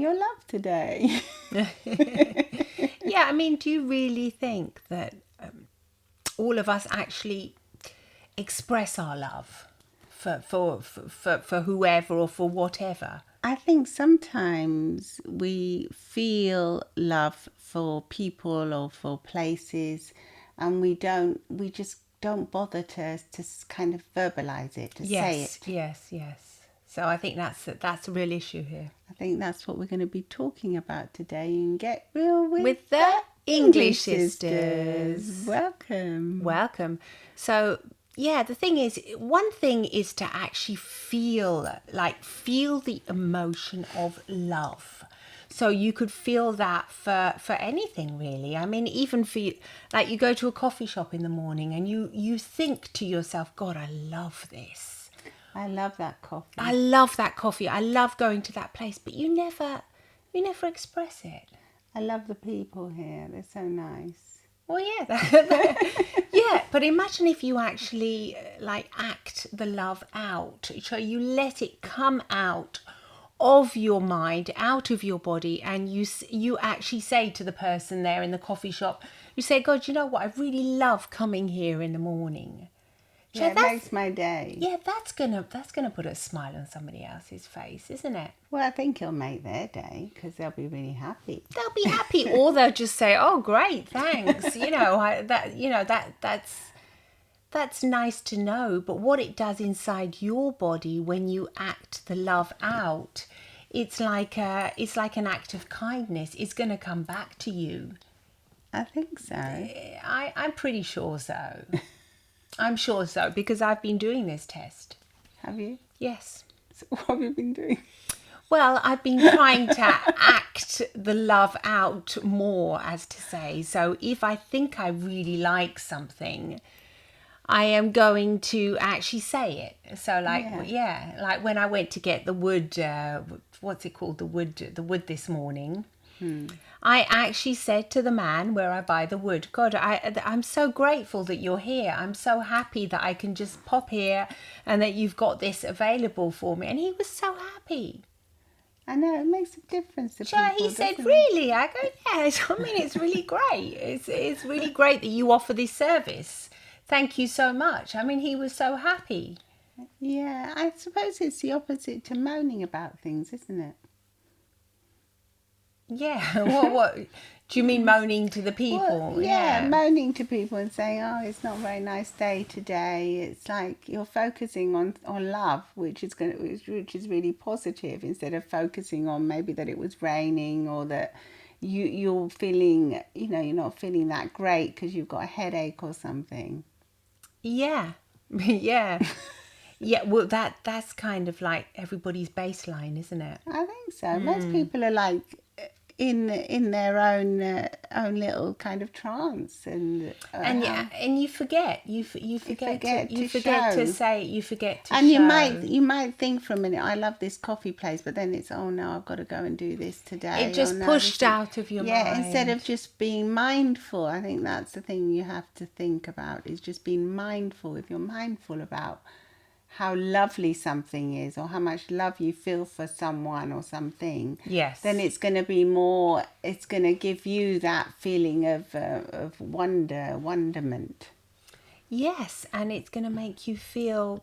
your love today. Yeah, I mean, do you really think that all of us actually express our love for whoever or for whatever? I think sometimes we feel love for people or for places, and we just don't bother to kind of verbalize it, to say Yes, it. yes, yes. So I think that's a real issue here. I think that's what we're going to be talking about today and get real With with the the English English sisters. sisters. Welcome. Welcome. So, yeah, the thing is, one thing is to actually feel the emotion of love. So you could feel that for anything really. I mean, even for like you go to a coffee shop in the morning and you think to yourself, God, I love this. I love that I coffee. love that coffee. I love going to that place, but you never express it. I love the people here. They're so nice. Well, yeah, yeah. But imagine if you actually like act the love out. So you let it come out of your mind, out of your body, and you actually say to the person there in the coffee shop, you say, "God, you know what? I really love coming here in the morning." So Yeah, it makes my day. yeah, that's gonna put a smile on somebody else's face, isn't it? Well, I think it'll make their day because they'll be really happy. They'll be happy, or they'll just say, "Oh, great, thanks." That's nice to know, but what it does inside your body when you act the love out, it's like an act of kindness. It's going to come back to you. I think so. I'm pretty sure so. I'm sure so because I've been doing this test. Have you? Yes. So what have you been doing? Well, I've been trying to act the love out more, as to say. So if I think I really like something, I am going to actually say it. So like when I went to get the wood, what's it called? The wood this morning. I actually said to the man where I buy the wood, God, I'm so grateful that you're here. I'm so happy that I can just pop here and that you've got this available for me. And he was so happy. I know it makes a difference to So people, he said, doesn't it? really? I go, yes. I mean, it's really great. It's really great that you offer this service. Thank you so much. I mean, he was so happy. Yeah, I suppose it's the opposite to moaning about things, isn't it? Yeah. What do you mean moaning to the people? Well, yeah, moaning to people and saying, "Oh, it's not a very nice day today." It's like you're focusing on love, which is really positive, instead of focusing on maybe that it was raining or that you're feeling, you're not feeling that great because you've got a headache or something. Yeah. Yeah. Yeah, well that's kind of like everybody's baseline, isn't it? I think so. Most people are like in their own little kind of trance, and And yeah, and you forget forget you to forget to show. say you forget to And show. you might think for a minute, I love this coffee place, but then it's, oh no, I've got to go and do this today. It Oh just no, pushed this is... out of your Yeah, mind. instead of just being mindful, I think that's the thing you have to think about, is just being mindful. If you're mindful about how lovely something is, or how much love you feel for someone or something, Yes. then it's going to be more, it's going to give you that feeling of wonderment. Yes, and it's going to make you feel,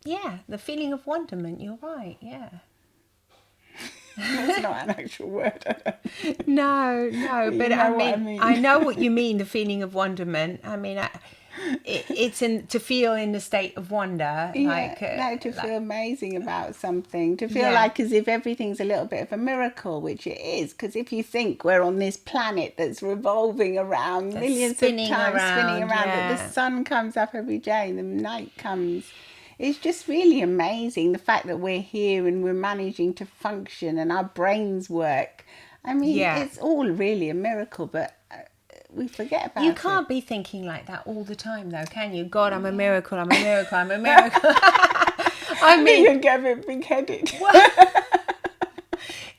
yeah, the feeling of wonderment. You're right, yeah. That's not an actual word. No, But but you I know what I mean, mean. I know what you mean, the feeling of wonderment. I mean, it's to feel in the state of wonder, Yeah, like to feel amazing about something, to feel Yeah. like as if everything's a little bit of a miracle, which it is. Because if you think we're on this planet that's revolving around That's millions of spinning times, spinning around, around, that the yeah. sun comes up every day, the night comes. It's just really amazing, the fact that we're here and we're managing to function and our brains work. I mean, Yeah. it's all really a miracle, but we forget about You it. can't be thinking like that all the time, though, can you? God, I'm a miracle, I'm a miracle, I'm a miracle. I mean, You'd get a bit big-headed.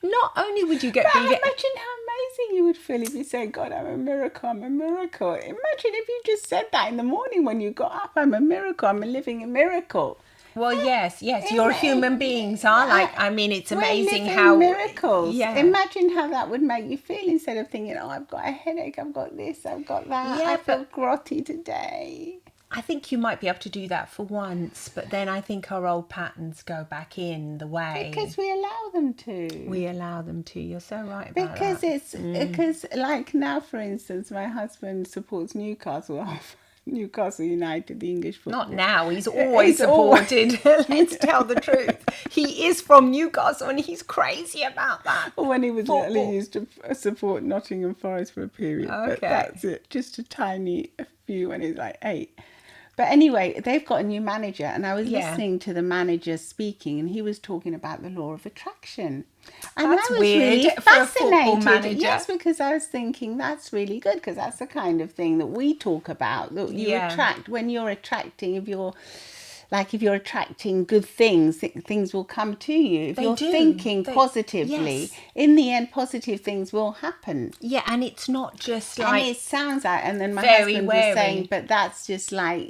not only would you get But beat. imagine how amazing you would feel if you said, God, I'm a miracle, I'm a miracle. Imagine if you just said that in the morning when you got up, I'm a miracle, I'm a living miracle. Well, yes, your human beings are like, I mean, it's We're amazing living how, miracles. yeah. Imagine how that would make you feel instead of thinking, oh, I've got a headache, I've got this, I've got that, I Yeah, feel but grotty today. I think you might be able to do that for once, but then I think our old patterns go back in the way Because we allow them to. we allow them to. You're so right about Because that. it's because like now, for instance, my husband supports Newcastle, Newcastle United, the English football. Not now, he's always He's always- supported. Let's tell the truth. He is from Newcastle and he's crazy about that. When he was little, Football. he used to support Nottingham Forest for a period. But Okay. that's it. Just a tiny few when he's like 8. But anyway, they've got a new manager, and I was Yeah. listening to the manager speaking, and he was talking about the law of attraction. And That's I was weird really for a football fascinated. manager. Yes, because I was thinking that's really good, because that's the kind of thing that we talk about, that you Yeah. attract when you're attracting. If you're attracting good things, things will come to you. If They you're do. thinking They- positively, yes. in the end, positive things will happen. Yeah, and it's not just And like, it sounds like, and then my very husband wary. was saying, but that's just like,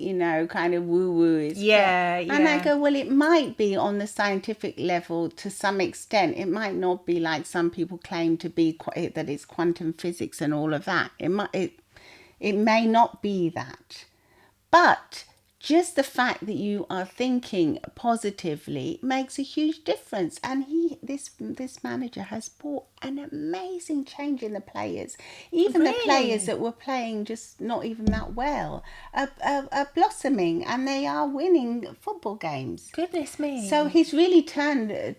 kind of woo-woo. Yeah, And I yeah. go, well, it might be on the scientific level to some extent. It might not be like some people claim to be, that it's quantum physics and all of that. It may not be that. But just the fact that you are thinking positively makes a huge difference. And this manager has brought an amazing change in the players. Even the Really? players that were playing just not even that well are blossoming, and they are winning football games. goodness me. So he's really turned the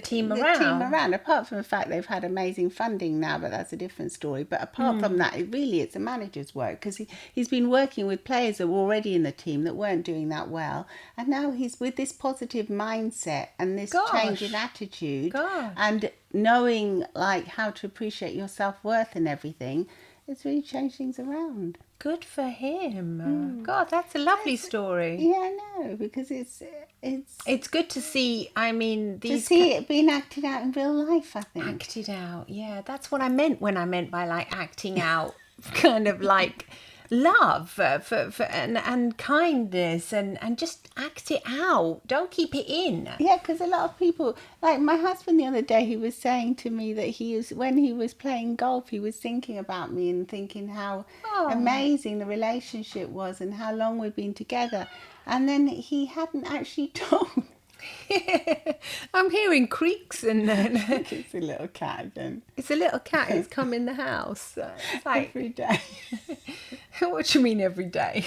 team the around. team around. Apart from the fact they've had amazing funding now, but that's a different story. But apart from that, it's a manager's work, because he's been working with players that were already in the team that weren't doing that well, and now he's with this positive mindset and this change in attitude, Gosh. and knowing like how to appreciate your self-worth and everything. It's really changed things around. Good for him. God, that's a lovely story. Yeah, I know, because it's It's good to see, I mean, to these see it being acted out in real life, I think. acted out. Yeah, that's what I meant when I meant by like acting out, kind of like love and kindness and just act it out. Don't keep it in. Yeah, because a lot of people, like my husband the other day, he was saying to me that when he was playing golf, he was thinking about me and thinking how amazing the relationship was and how long we've been together. And then he hadn't actually told. I'm hearing creaks and It's a little cat again. it's a little cat who's come in the house. It's like, Every day. what do you mean every day?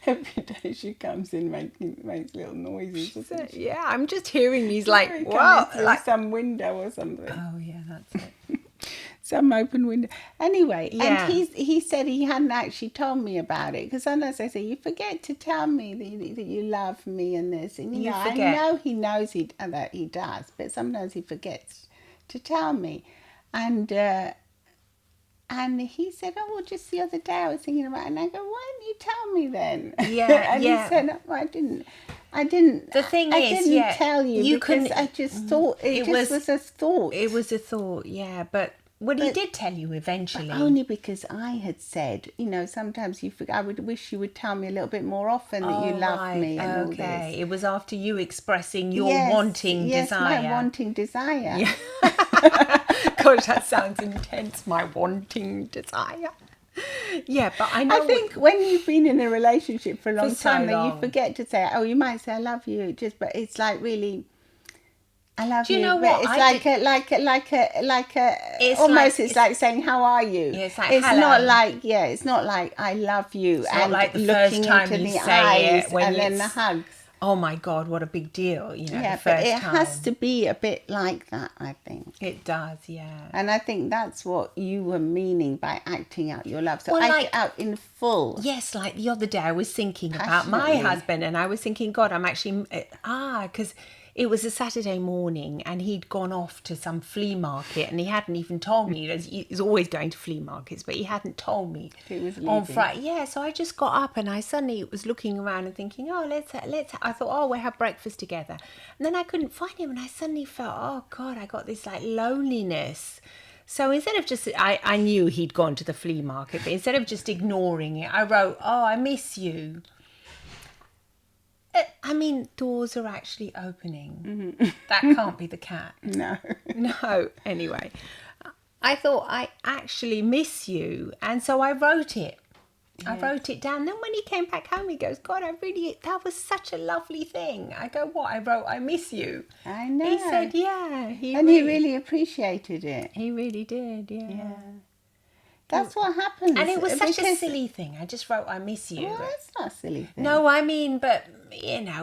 Every day she comes in makes little noises. doesn't she? Yeah, I'm just hearing these like, Coming wow, through like, some window or something. oh yeah, that's it. Some open window. Anyway, Yeah. and he said he hadn't actually told me about it, because sometimes I say, you forget to tell me that you love me and this, and You know, forget. I know he knows that he does, but sometimes he forgets to tell me, and he said, oh, well, just the other day I was thinking about it, and I go, why didn't you tell me then? Yeah, and yeah. he said, oh, I didn't. The thing I is, didn't yeah, tell you, you because couldn't- I just thought it was a thought. It was a thought, yeah, but well, he did tell you eventually. Only because I had said, sometimes you forget. I would wish you would tell me a little bit more often that you love me and all okay. this. It was after you expressing your Yes, wanting yes, desire. my wanting desire. Yeah. Gosh, that sounds intense. My wanting desire. Yeah, but I know. I think when you've been in a relationship for a long so time, then you long. forget to say, oh, you might say I love you, but it's like really, I love Do you you. know but what? It's It's almost like- it's like saying how are you? Yeah, it's like, it's hello. not like it's not like I love you It's and not like the looking first time into you the say eyes it when and then the it's- hugs. Oh my God, what a big deal! Yeah, the but first it time. has to be a bit like that, I think. It does, yeah. And I think that's what you were meaning by acting out your love. So Well, act like- it out in full. Yes, like the other day I was thinking about my Passionately. husband, and I was thinking, God, I'm actually, because it was a Saturday morning and he'd gone off to some flea market and he hadn't even told me. He's always going to flea markets, but he hadn't told me He was on leaving. Friday. Yeah, so I just got up and I suddenly was looking around and thinking, oh, I thought, oh, we'll have breakfast together. And then I couldn't find him and I suddenly felt, oh God, I got this like loneliness. So instead of just, I knew he'd gone to the flea market, but instead of just ignoring it, I wrote, oh, I miss you. I mean, doors are actually opening. That can't be the cat. No. No. Anyway, I thought I actually miss you, and so I wrote it. I wrote it down. Then when he came back home, he goes, God, that was such a lovely thing. I go, what? I wrote, I miss you. I know. He said, yeah. He really appreciated it. He really did, yeah. That's what happens. And it was such a silly thing. I just wrote, I miss you. Well, it's not a silly thing. No, I mean, but,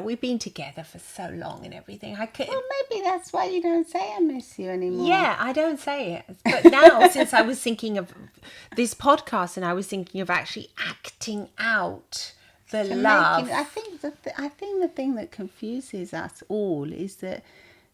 we've been together for so long and everything. Well, maybe that's why you don't say I miss you anymore. Yeah, I don't say it. But now, since I was thinking of this podcast and I was thinking of actually acting out the love. I think the thing that confuses us all is that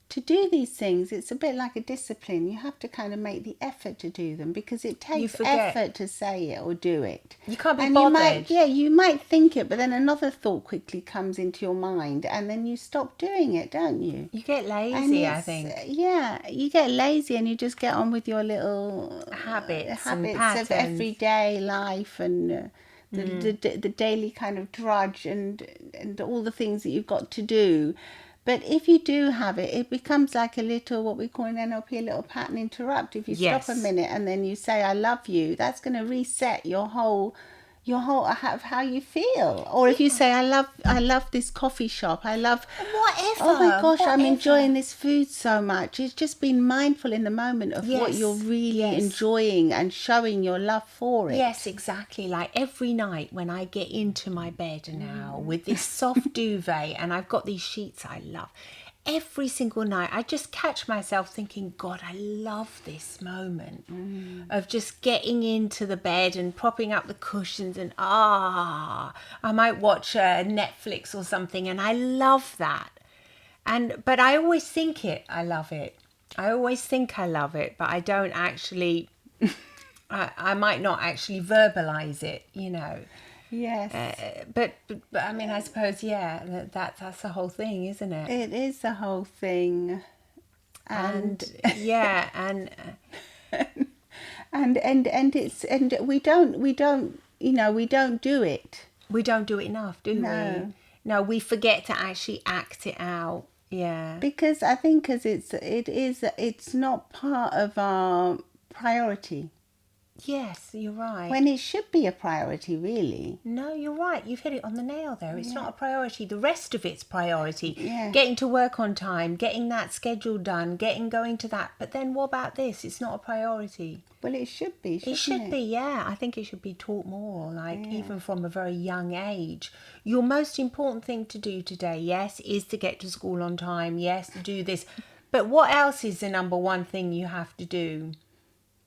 to do these things, it's a bit like a discipline. You have to kind of make the effort to do them because it takes effort to say it or do it. You can't be bothered. You might think it, but then another thought quickly comes into your mind and then you stop doing it, don't you? You get lazy, I think. Yeah, you get lazy and you just get on with your little habits and patterns of everyday life and the daily kind of drudge and all the things that you've got to do. But if you do have it, it becomes like a little, what we call in NLP, a little pattern interrupt. If you stop a minute and then you say, I love you, that's going to reset your whole how you feel. Or if you say, I love this coffee shop, I love whatever, oh my gosh, I'm enjoying this food so much. It's just being mindful in the moment of what you're really enjoying and showing your love for it. Yes, exactly. Like every night when I get into my bed now with this soft duvet and I've got these sheets I love, every single night I just catch myself thinking, God, I love this moment of just getting into the bed and propping up the cushions and I might watch Netflix or something and I love that. But I always think I love it. I always think I love it, but I don't actually, I might not actually verbalize it, Yes. But I mean, I suppose, that's the whole thing, isn't it? It is the whole thing. And we don't do it. We don't do it enough, do we? No, we forget to actually act it out. Yeah. Because I think it's not part of our priority. Yes, you're right. When it should be a priority, really. No, you're right. You've hit it on the nail there. It's not a priority. The rest of it's priority. Yeah. Getting to work on time, getting that schedule done, going to that. But then what about this? It's not a priority. Well, it should be, shouldn't it? It should be, yeah. I think it should be taught more, even from a very young age. Your most important thing to do today, yes, is to get to school on time. Yes, to do this. But what else is the number one thing you have to do?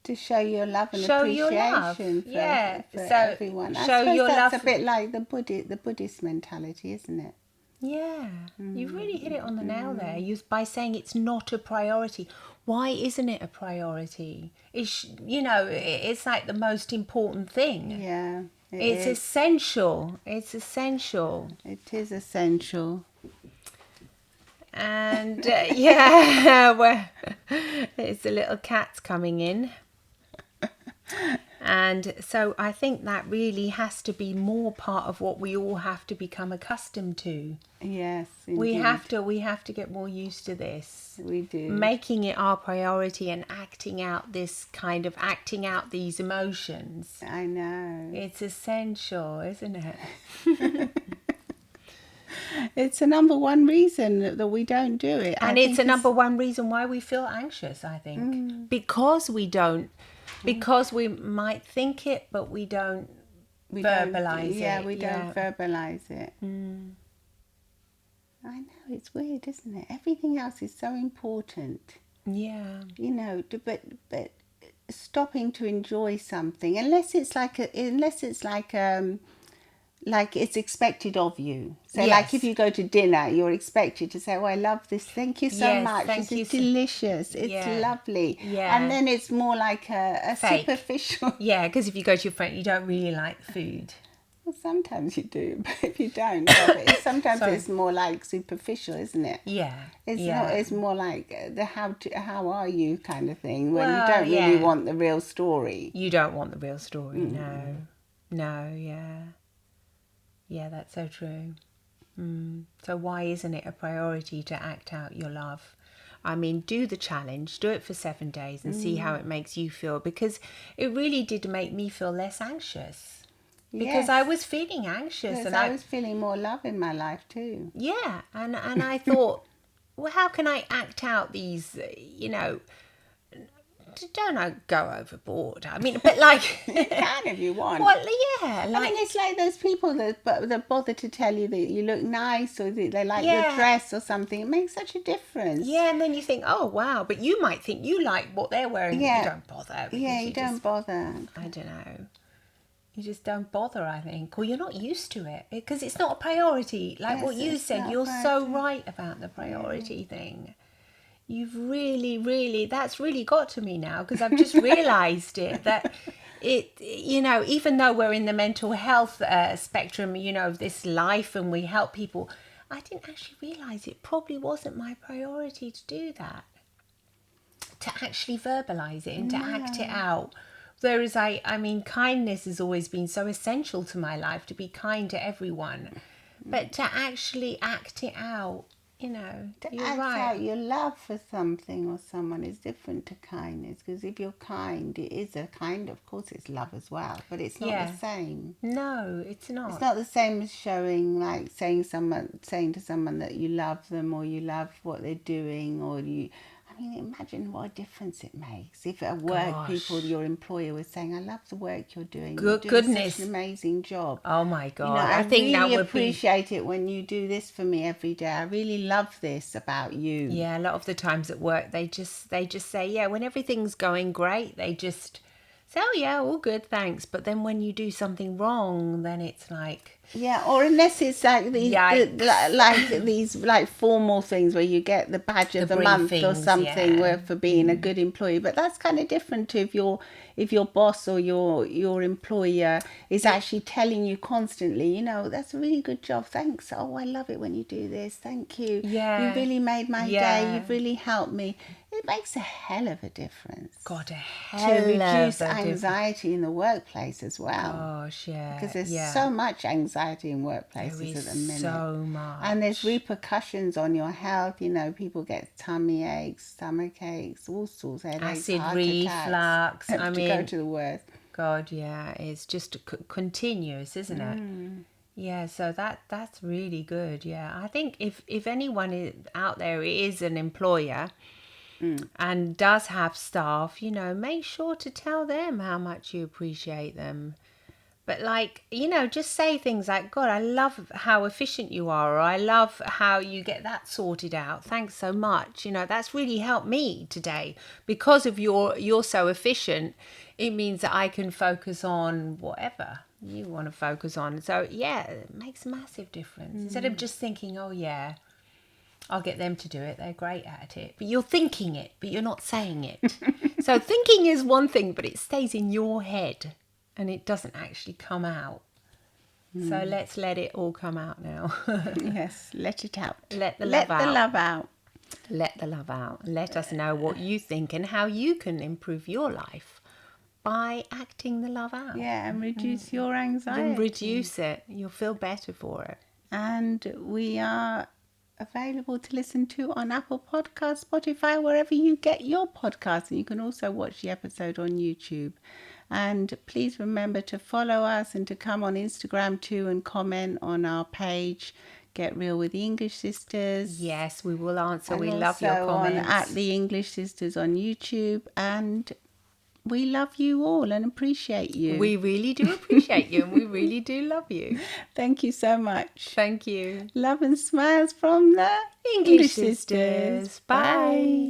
To show your love and appreciation for everyone. I suppose that's a bit like the Buddhist mentality, isn't it? Yeah, you've really hit it on the nail there. By saying it's not a priority. Why isn't it a priority? It's like the most important thing. Yeah, it's essential. It's essential. It is essential. And well, it's the little cats coming in. And so I think that really has to be more part of what we all have to become accustomed to. Yes, indeed. We have to get more used to this. We do. Making it our priority and acting out these emotions. I know. It's essential, isn't it? It's the number one reason that we don't do it. And it's the number one reason why we feel anxious, I think. Because we don't. Because we might think it, but we don't verbalize it. Yeah, we don't verbalize it. I know, it's weird, isn't it? Everything else is so important. Yeah. But stopping to enjoy something, unless it's like it's expected of you. So like if you go to dinner, you're expected to say, oh, I love this. Thank you so much. This is delicious. It's lovely. Yeah. And then it's more like a superficial. Yeah, because if you go to your friend, you don't really like the food. Well, sometimes you do, but if you don't, sometimes it's more like superficial, isn't it? Yeah. It's more like the how are you kind of thing, when you don't really want the real story. You don't want the real story, no. No, yeah. Yeah, that's so true. So why isn't it a priority to act out your love? I mean, do the challenge, do it for 7 days and see how it makes you feel, because it really did make me feel less anxious. Because Yes, I was feeling anxious, because and I was feeling more love in my life too. and I thought, well, how can I act out these, don't I go overboard? I mean, but like, You can if you want. well, yeah, I like, mean, it's like those people that bother to tell you that you look nice, or that they like your Yeah. dress or something. It makes such a difference. yeah, and then you think, oh wow, but you might think you like what they're wearing, but you Yeah. don't bother. Because Yeah, you don't just, bother. I don't know. You just don't bother, I think, or you're not used to it because it's not a priority. Like Yes, what you it's said, not a you're so priority. right about the priority thing. You've really, that's really got to me now, because I've just realised it, that even though we're in the mental health spectrum, of this life, and we help people, I didn't actually realise it probably wasn't my priority to do that, to actually verbalise it and to act it out. Whereas I mean, kindness has always been so essential to my life, to be kind to everyone. But to actually act it out, To you're act right. out your love for something or someone is different to kindness, because if you're kind, it is a kind, of course it's love as well, but it's not Yeah. the same. No, it's not. It's not the same as showing, like saying to someone that you love them, or you love what they're doing, or you. I mean, imagine what a difference it makes if at work people, Gosh. your employer was saying, "I love the work you're doing. You're Good doing such goodness. an amazing job. Oh my God. I I think that really would be, appreciate it when you do this for me every day. I really love this about you." yeah, a lot of the times at work they just say, yeah, when everything's going great, they just say, oh yeah, all good, thanks. But then when you do something wrong, then it's like, Yeah, or unless it's like yikes. like these like formal things where you get the badge of the month or briefings, something, yeah. where for being a good employee. But that's kind of different to if your boss or your employer is actually telling you constantly, that's a really good job. Thanks. Oh, I love it when you do this. Thank you. You Yeah. really made my day. Yeah. You've really helped me. It makes a hell of a difference. God, a To hell reduce of a difference. anxiety in the workplace as well. Gosh, yeah. Because there's yeah. so much anxiety in There workplaces at the is minute. so much. And there's repercussions on your health. People get tummy aches, stomach aches, all sorts, headaches, Acid heart reflux. attacks. I To mean, go to the worst. God, yeah, it's just continuous, isn't it? Yeah, so that's really good. Yeah, I think if anyone out there is an employer and does have staff, make sure to tell them how much you appreciate them. But just say things like, God, I love how efficient you are, or I love how you get that sorted out. Thanks so much. That's really helped me today. Because of you're so efficient, it means that I can focus on whatever you want to focus on. So yeah, it makes a massive difference. Instead of just thinking, oh yeah, I'll get them to do it. They're great at it. But you're thinking it, but you're not saying it. So thinking is one thing, but it stays in your head and it doesn't actually come out. So let's let it all come out now. Yes, let it out. Let the Let love the out. love out. Let the love out. Let us know what you think and how you can improve your life by acting the love out. Yeah, and reduce your anxiety. Then reduce it. You'll feel better for it. And we are available to listen to on Apple Podcasts, Spotify, wherever you get your podcasts. And you can also watch the episode on YouTube. And please remember to follow us and to come on Instagram too and comment on our page, Get Real with the English Sisters. Yes, we will answer. And We love your also comments. on @the English Sisters on YouTube. And we love you all and appreciate you. We really do appreciate you and we really do love you. Thank you so much. Thank you. Love and smiles from the English Sisters. Bye.